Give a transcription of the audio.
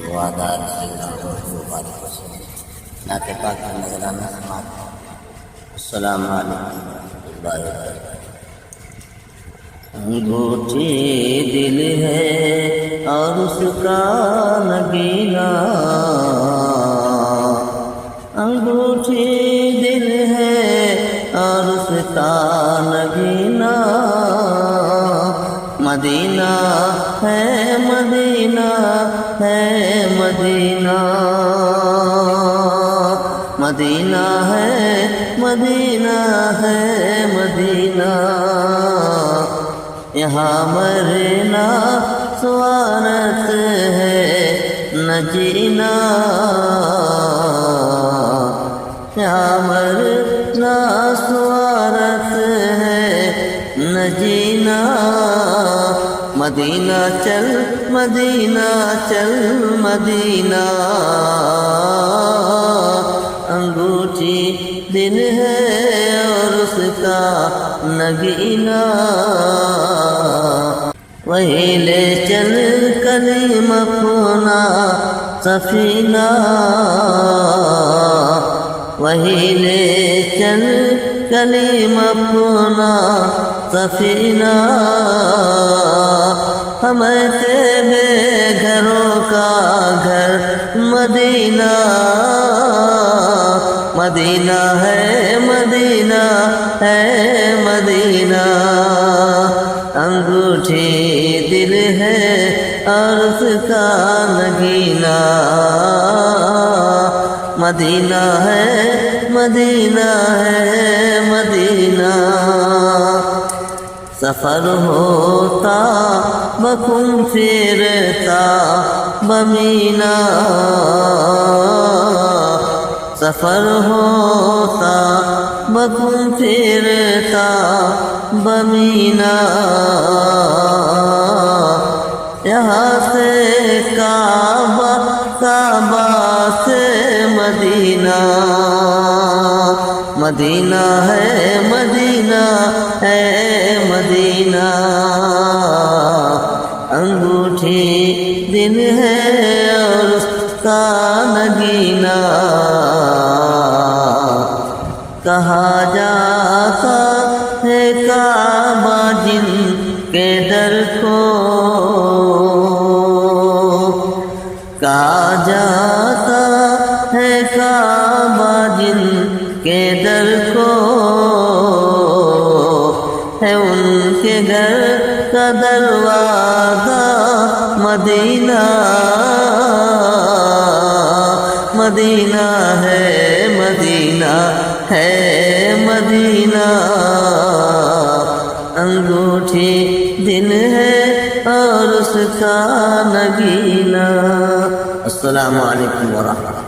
وعلى سيدنا محمد وسلم. نعت پاک کا نذرانہ سماعت. السلام علیکم ورحمۃ اللہ وبرکاتہ. انگوٹھی دل ہے اور اس کا نگینا، انگوٹھی دل ہے اور اس کا نگینا، مدینہ ہے مدینہ ہے مدینہ، مدینہ ہے مدینہ ہے مدینہ، یہاں مرنا سوارت ہے نہ جینا، یہاں مرنا سوارت ہے نہ جینا، مدینہ چل مدینہ چل مدینہ، انگوٹھی دل ہے اور اس کا نگینا، وہی لے چل کلیم اپنا سفینہ، وہی لے چل کلیم اپنا سفینہ، ہمیں تیرے گھروں کا گھر مدینہ، مدینہ ہے مدینہ ہے مدینہ، انگوٹھی دل ہے اور اس کا نگینا، مدینہ ہے مدینہ ہے مدینہ، سفر ہوتا بکم پھرتا بمینا، سفر ہوتا بکم پھرتا بمینا، یہاں سے کعبہ کعبہ سے مدینہ، مدینہ ہے مدینہ ہے مدینہ، انگوٹھی دل ہے اور اس کا نگینا، کہا جاتا ہے کعبہ جن کے در کو، کہا جاتا ہے کعبہ جن کے در کو، ہے ان کے گھر کا دروازہ مدینہ، مدینہ ہے مدینہ ہے مدینہ، انگوٹھی دل ہے اور اس کا نگینا. السلام علیکم ورحمۃ اللہ.